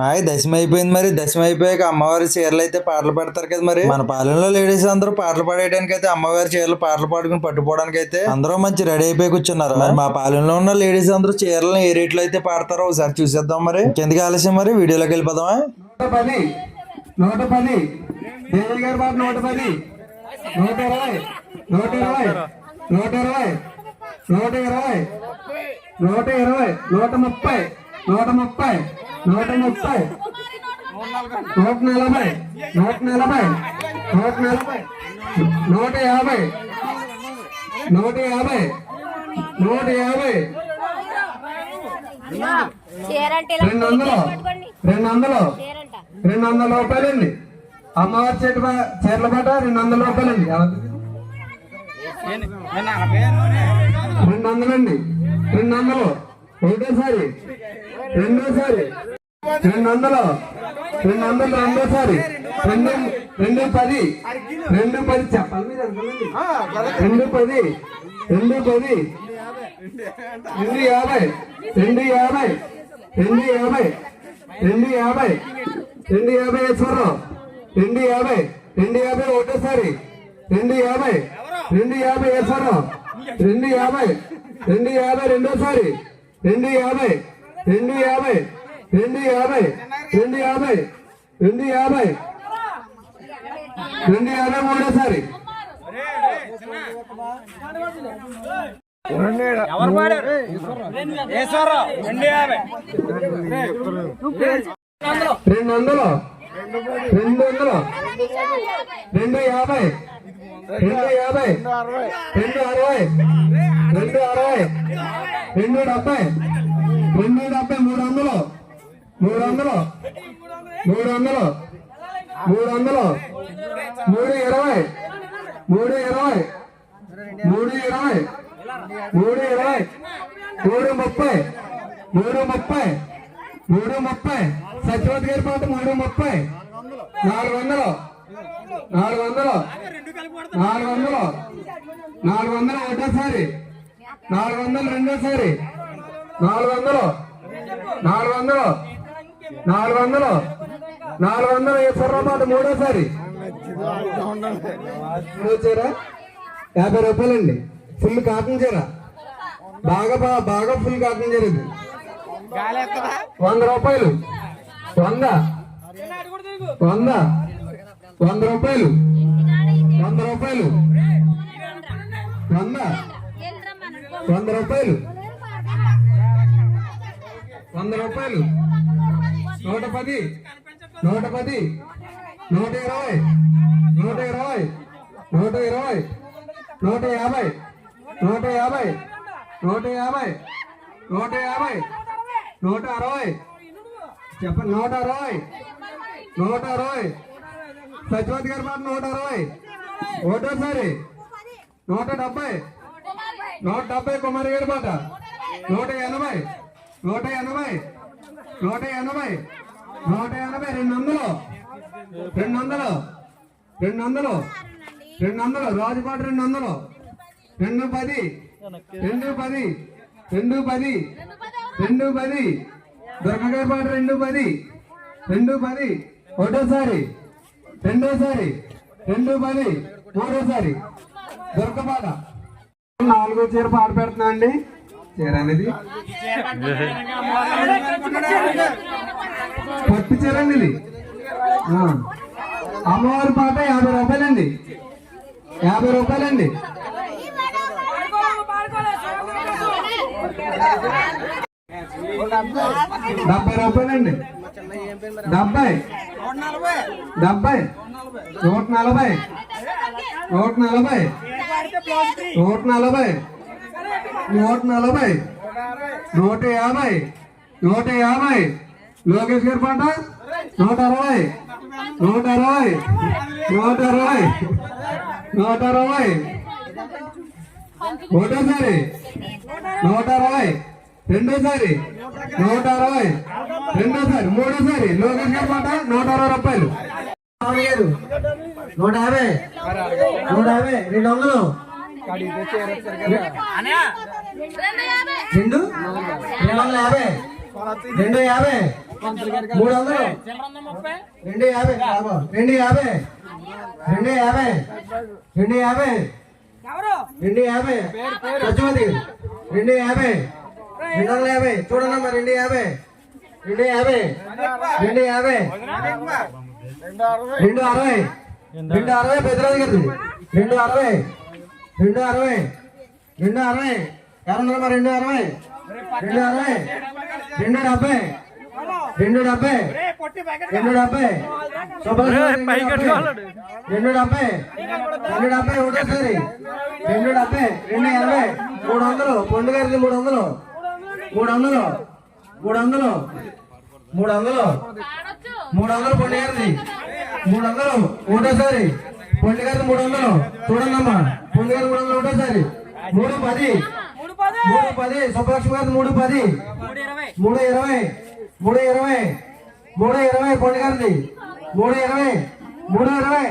మాది దశమి అయిపోయింది. మరి దశమి అయిపోయాక అమ్మవారి చీరలు అయితే పాటలు పాడతారు కదా. మరి మన పాలెంలో లేడీస్ అందరూ పాటలు పాడేయడానికి అయితే అమ్మవారి చీరలు పాటలు పాడుకుని పట్టుకోవడానికి అయితే అందరూ మంచి రెడీ అయిపోయి కూర్చున్నారు. మరి మా పాలెంలో ఉన్న లేడీస్ అందరూ చీరలను ఏ రేట్లో అయితే పాడతారో ఒకసారి చూసేద్దాం. మరి ఇంకెందుకు ఆలస్యం, మరి వీడియోలోకి వెళ్ళిపోదామా. 110 110 దేవి గారి పాట 110 120 120 120 120 120 130 130 130 140 140 140 150 150 150 200 రూపాయలండి. అమ్మవారి చీరల పాట 200 రూపాయలండి. 200 అండి. 200 ఒకటోసారి, రెండోసారి 200 200 రెండోసారి 210 210 చెప్పాలి మీరు అనుకోండి. 210 210 250 250 250 250 250 ఈశ్వరరావు 250 250 ఒకటోసారి 250 250 ఈశ్వరరావు 250 250 రెండోసారి 250 250 250 250 250 250 మూడోసారి 200 250 250 260 260 270 300 320 330 సత్యవతి గారి పాట 330 400 ఒకటోసారి 400 రెండోసారి 400 ఈశ్వరరావు పాట మూడోసారి చీర 50 రూపాయలండి. ఫుల్ కాటన్ చీర, బాగా ఫుల్ కాటన్ చీర ఇది 100 రూపాయలు. 100 రూపాయలు 100 రూపాయలు 100 రూపాయలు 100 రూపాయలు 110 110 120 120 120 150 150 150 150 160 చెప్పండి. 160 సత్యవతి గారి పాట 160 ఒకటోసారి 170 కుమారి గారి పాట 180 200 రాజుపాట 200 210 దుర్గగారి పాట 210 ఒకటోసారి రెండోసారి 210 మూడోసారి దుర్గపాట. 4వ చీర పాట పెడుతున్నా అండి. చీర అనేది పట్టు చీర అండి ఇది. అమ్మవారి పాట 50 రూపాయలండి. 50 రూపాయలండి. 70 రూపాయలండి. 70 140 140 140 150 లోకేష్ గారి పాట 160 ఒకటోసారి 160 రెండోసారి 160 రెండోసారి మూడోసారి లోకేష్ గారి పాట 160 రూపాయలు. 150 200 250 250 300 250 బాబు 250 250 250 250 సత్యవతి 250 250 చూడమ్మా 250 250 250 260 260 పెద్దరాజు గారిది 260 260 260 ఎవరన్నారమ్మా 260 260 270 270 270 270 ఒకటోసారి 270 280 300 పొండు గారిది 300 300 300 300 300 పొండు గారిది 300 ఒకటోసారి పొండు గారిది 300 చూడండమ్మా పొండు గారి 300 ఒకటోసారి 310 310 సుబ్బలక్ష్మి గారిది 310 320 320 320 పొండు గారిది 320 320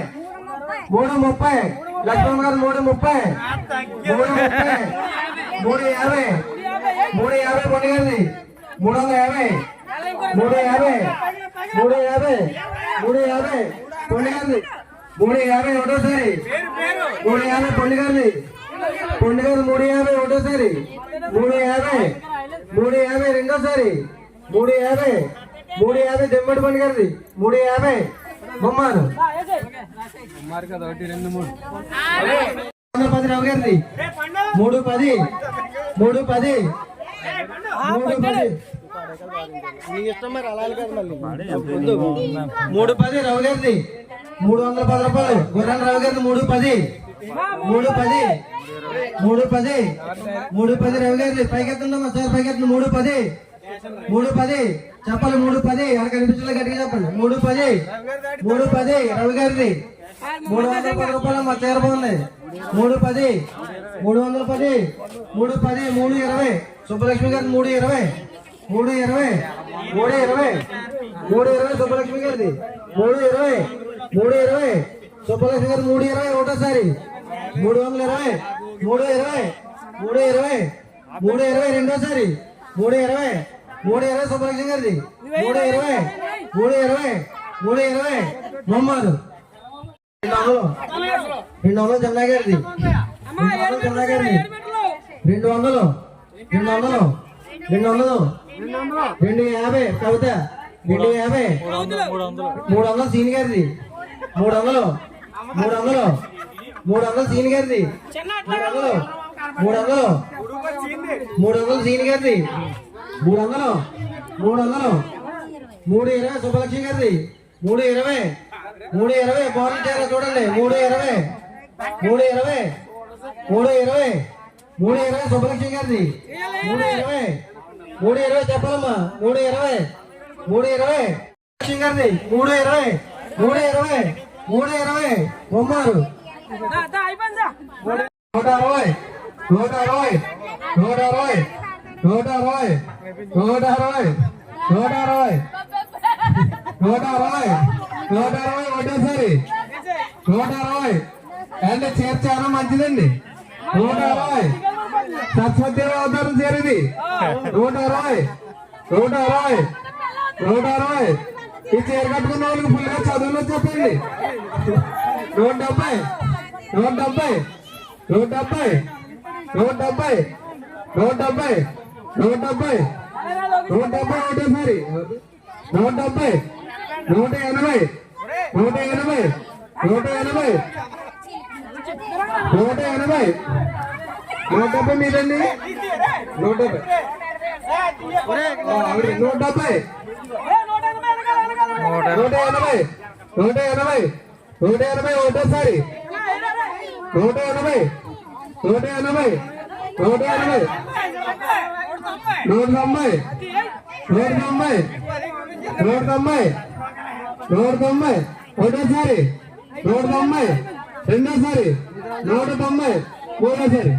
330 లక్ష్మణ్ గారు 330 330 350 350 పొండు గారిది 350 350 350 350 పొండు గారిది 350 ఒకటోసారి 350 పొండు గారిది పొండు గారు 350 ఒకటోసారి 350 350 రెండోసారి 350 350 దెమ్మడి పండు గారిది 350 బొమ్మారు 10 రావు గారిది 310 310 310 రావు గారిది 310 రూపాయలు గుర్రాల రావు గారిది 310 310 310 310 రావు గారిది పైకెత్తుండమ్మా సార్ పైకెత్తుంది 310 310 చెప్పాలి 310 అక్కడ కనిపించలే గట్టిగా చెప్పండి 310 310 రవి గారిది 310 రూపాయలు మా చీర బాగుంది 310 310 310 320 సుబ్బలక్ష్మి గారిది 320 320 320 320 సుబ్బలక్ష్మి గారిది 320 320 సుబ్బలక్ష్మి గారు 320 ఒకటోసారి 320 320 320 320 రెండోసారి 320 320 సుబ్బలక్ష్మి గారిది 320 320 320 మొహమ్మద్ 200 జమునా గారిది 200 జమునా గారిది 200 200 200 250 కవిత 250 300 సీని గారిది 300 300 300 సీని గారిది 300 300 300 సీని గారిది 300 300 320 సుబ్బలక్ష్మి గారిది 320 320 బాగుంది చీర చూడండి 320 320 320 320 సుబ్బలక్ష్మి గారిది 320 320 చెప్పాలమ్మా 320 320 లక్ష్మి గారిది 320 320 320 బొమ్మారు 160 160 160 160 160 160 ఒకటేసారి 160 అంటే చీర చాలా మంచిదండి 160 సత్సదేవ అవతారం చేరేది 160 160 160 ఈ చీర కట్టుకున్న వాళ్ళకి ఫుల్గా చదువులో చెప్పండి 170 170 170 170 170 170 170 ఒకటేసారి 170 180 180 180 180 170 మీదండి 170 170 180 180 180 ఒకటేసారి 180 180 180 190 190 190 190 ఒకటేసారి 190 రెండోసారి 190 మూడోసారి